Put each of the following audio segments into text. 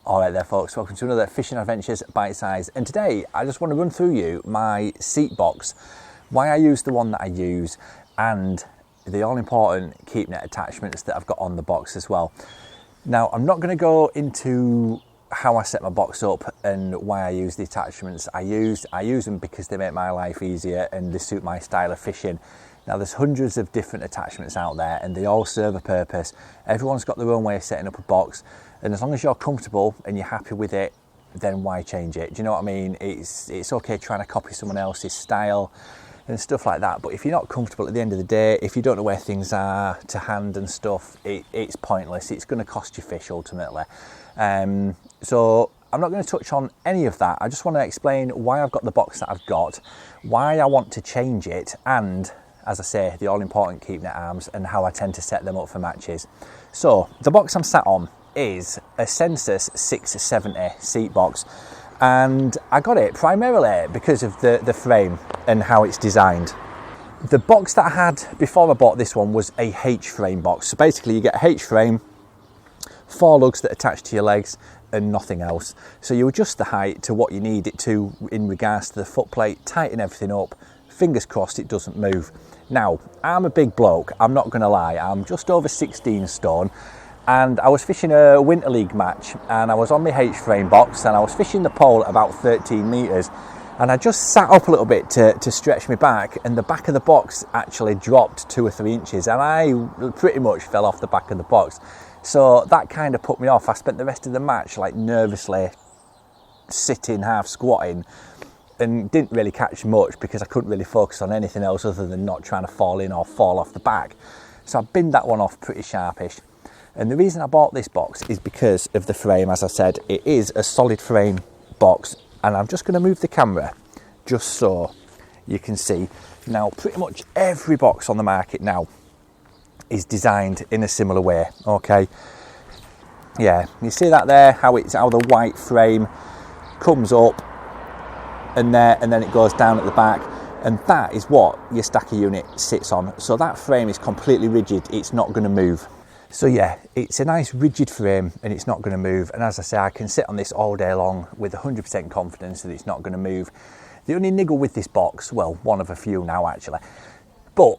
Alright there folks, welcome to another Fishing Adventures Bite Size, and today I just want to run through you my Seatbox, why I use the one that I use, and the all important keep net attachments that I've got on the box as well. Now I'm not going to go into how I set my box up and why I use the attachments I use them because they make my life easier and they suit my style of fishing. Now there's hundreds of different attachments out there and they all serve a purpose. Everyone's got their own way of setting up a box, and as long as you're comfortable and you're happy with it, then why change it? Do you know what I mean? It's okay trying to copy someone else's style and stuff like that, but if you're not comfortable at the end of the day, if you don't know where things are to hand and stuff, it's pointless. It's going to cost you fish ultimately. So I'm not going to touch on any of that. I just want to explain why I've got the box that I've got, why I want to change it, and as I say, the all important keep net arms and how I tend to set them up for matches. So the box I'm sat on is a Sensas 670 seat box, and I got it primarily because of the frame and how it's designed. The box that I had before I bought this one was a H-frame box. So basically you get a H-frame, 4 lugs that attach to your legs and nothing else. So you adjust the height to what you need it to in regards to the foot plate, tighten everything up, fingers crossed it doesn't move. Now, I'm a big bloke, I'm not going to lie, I'm just over 16 stone, and I was fishing a Winter League match and I was on my H-frame box and I was fishing the pole at about 13 metres, and I just sat up a little bit to stretch my back, and the back of the box actually dropped 2 or 3 inches and I pretty much fell off the back of the box. So that kind of put me off. I spent the rest of the match like nervously sitting, half squatting, and didn't really catch much because I couldn't really focus on anything else other than not trying to fall in or fall off the back. So I binned that one off pretty sharpish. And the reason I bought this box is because of the frame. As I said, it is a solid frame box, and I'm just going to move the camera just so you can see. Now pretty much every box on the market now is designed in a similar way, okay? Yeah, you see that there, how the white frame comes up and then it goes down at the back, and that is what your stacker unit sits on. So that frame is completely rigid, it's not going to move. So yeah, it's a nice rigid frame and it's not going to move, and as I say, I can sit on this all day long with 100% confidence that it's not going to move. The only niggle with this box, well, one of a few now actually, but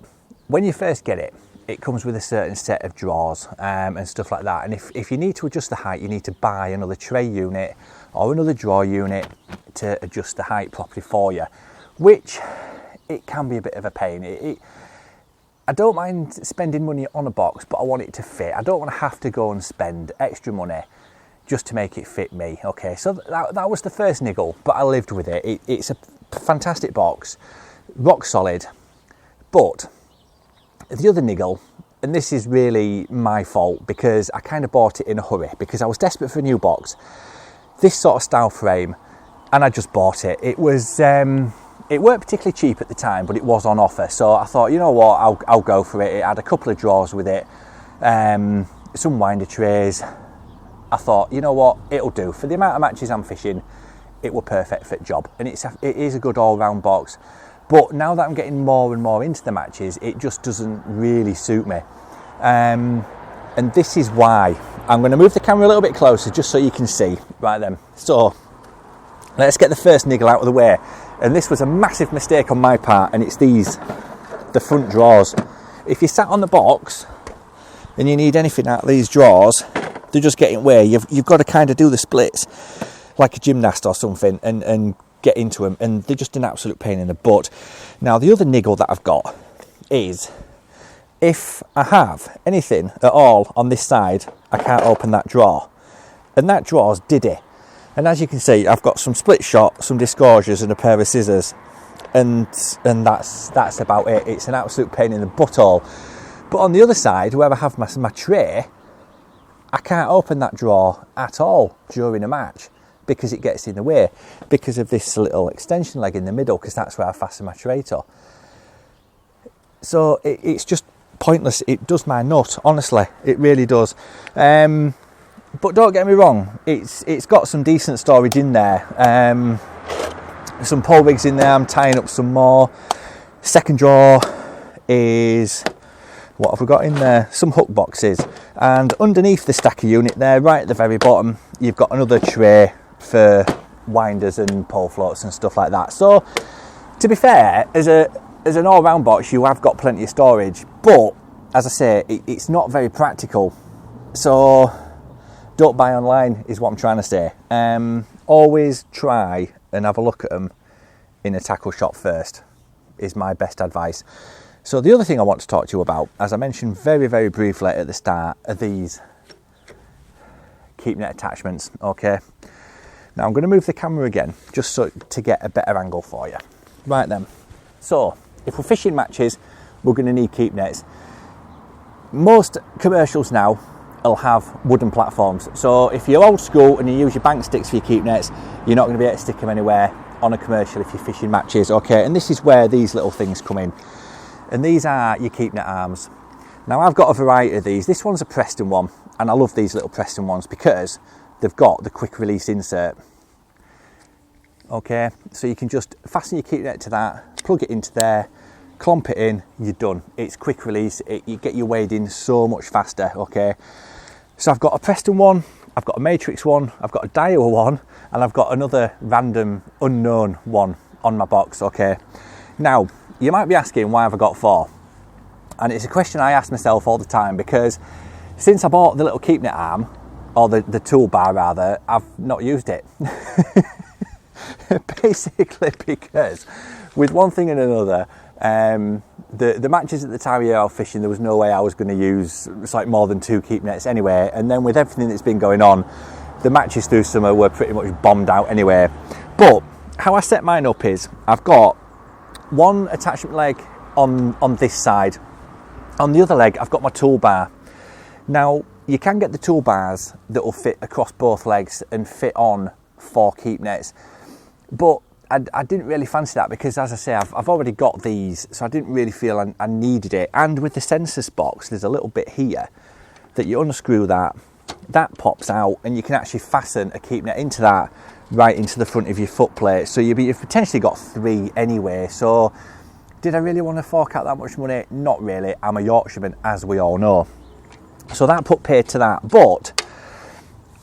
when you first get it, it comes with a certain set of drawers and stuff like that, and if you need to adjust the height, you need to buy another tray unit or another drawer unit to adjust the height properly for you, which it can be a bit of a pain. I don't mind spending money on a box, but I want it to fit. I don't want to have to go and spend extra money just to make it fit me. Okay, so that was the first niggle, but I lived with it. It's a fantastic box, rock solid. But the other niggle, and this is really my fault because I kind of bought it in a hurry because I was desperate for a new box, this sort of style frame, and I just bought it. It was it weren't particularly cheap at the time, but it was on offer, so I thought, you know what, I'll go for it. It had a couple of drawers with it, some winder trays. I thought, you know what, it'll do for the amount of matches I'm fishing. It were perfect fit job, and it is a good all-round box. But now that I'm getting more and more into the matches, it just doesn't really suit me. And this is why. I'm going to move the camera a little bit closer just so you can see. Right then, so let's get the first niggle out of the way. And this was a massive mistake on my part, and it's the front drawers. If you sat on the box and you need anything out of these drawers, they're just getting way. You've got to kind of do the splits like a gymnast or something and get into them, and they're just an absolute pain in the butt. Now the other niggle that I've got is if I have anything at all on this side, I can't open that drawer, and that drawer's diddy. And as you can see, I've got some split shot, some disgorgers and a pair of scissors, and that's about it. It's an absolute pain in the butthole. But on the other side, where I have my tray, I can't open that drawer at all during a match because it gets in the way because of this little extension leg in the middle, because that's where I fasten my tray to. So it's just pointless. It does my nut, honestly, it really does. But don't get me wrong, it's got some decent storage in there. Some pole rigs in there, I'm tying up some more. Second drawer is What have we got in there? Some hook boxes, and underneath the stacker unit there, right at the very bottom, you've got another tray for winders and pole floats and stuff like that. So to be fair, as an all-round box, you have got plenty of storage, but as I say, it's not very practical. So don't buy online is what I'm trying to say. Always try and have a look at them in a tackle shop first, is my best advice. So the other thing I want to talk to you about, as I mentioned very, very briefly at the start, are these keep net attachments, okay? Now I'm going to move the camera again, just so to get a better angle for you. Right then, so if we're fishing matches, we're going to need keep nets. Most commercials now will have wooden platforms. So if you're old school and you use your bank sticks for your keep nets, you're not going to be able to stick them anywhere on a commercial if you're fishing matches, okay? And this is where these little things come in. And these are your keep net arms. Now I've got a variety of these. This one's a Preston one, and I love these little Preston ones because they've got the quick release insert. Okay, so you can just fasten your keep net to that, plug it into there, clomp it in, you're done. It's quick release, you get your wade in so much faster, okay? So I've got a Preston one, I've got a Matrix one, I've got a Daiwa one, and I've got another random unknown one on my box, okay? Now, you might be asking why have I got 4? And it's a question I ask myself all the time, because since I bought the little keep net arm, or the toolbar rather, I've not used it. Basically because with one thing and another, the matches at the time of year I was fishing, there was no way I was going to use like more than 2 keep nets anyway, and then with everything that's been going on, the matches through summer were pretty much bombed out anyway. But how I set mine up is I've got one attachment leg on this side, on the other leg I've got my toolbar. Now you can get the toolbars that will fit across both legs and fit on 4 keep nets, but I didn't really fancy that because, as I say, I've already got these, so I didn't really feel I needed it. And with the Sensas box, there's a little bit here that you unscrew that pops out, and you can actually fasten a keep net into that, right into the front of your foot plate. So you've potentially got 3 anyway. So did I really want to fork out that much money? Not really. I'm a Yorkshireman, as we all know. So that put paid to that, but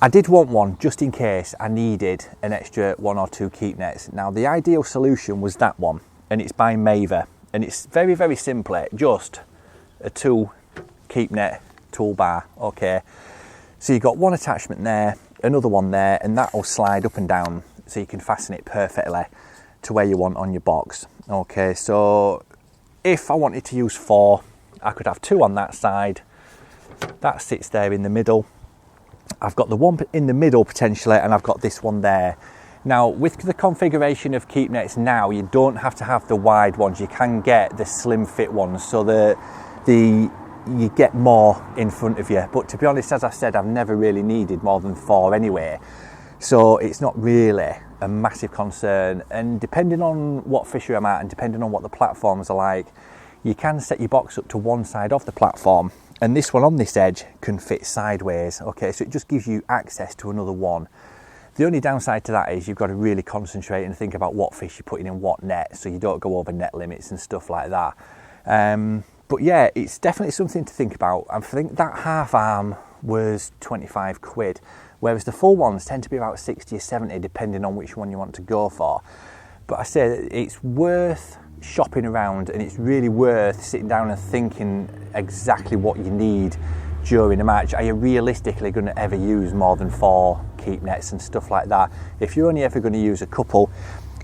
I did want one just in case I needed an extra 1 or 2 keep nets. Now the ideal solution was that one, and it's by Maver, and it's very, very simply just a 2 keep net toolbar, okay? So you've got one attachment there, another one there, and that will slide up and down so you can fasten it perfectly to where you want on your box, okay? So if I wanted to use 4, I could have 2 on that side, that sits there in the middle. I've got the one in the middle potentially, and I've got this one there. Now with the configuration of keep nets now, you don't have to have the wide ones, you can get the slim fit ones, so you get more in front of you. But to be honest, as I said, I've never really needed more than 4 anyway, so it's not really a massive concern. And depending on what fishery I'm at and depending on what the platforms are like, you can set your box up to one side of the platform, and this one on this edge can fit sideways, okay? So it just gives you access to another one. The only downside to that is you've got to really concentrate and think about what fish you're putting in what net, so you don't go over net limits and stuff like that. But yeah, it's definitely something to think about. I think that half arm was 25 quid, whereas the full ones tend to be about 60 or 70 depending on which one you want to go for. But I say it's worth shopping around, and it's really worth sitting down and thinking exactly what you need during a match. Are you realistically going to ever use more than 4 keep nets and stuff like that? If you're only ever going to use a couple,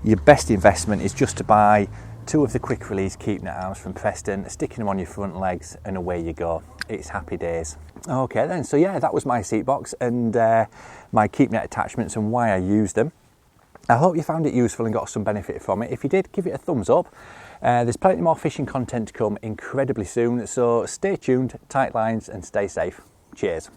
your best investment is just to buy 2 of the quick release keep net arms from Preston, sticking them on your front legs, and away you go. It's happy days. Okay then, so yeah, that was my seat box and my keep net attachments and why I use them. I hope you found it useful and got some benefit from it. If you did, give it a thumbs up. There's plenty more fishing content to come incredibly soon, so stay tuned, tight lines, and stay safe. Cheers.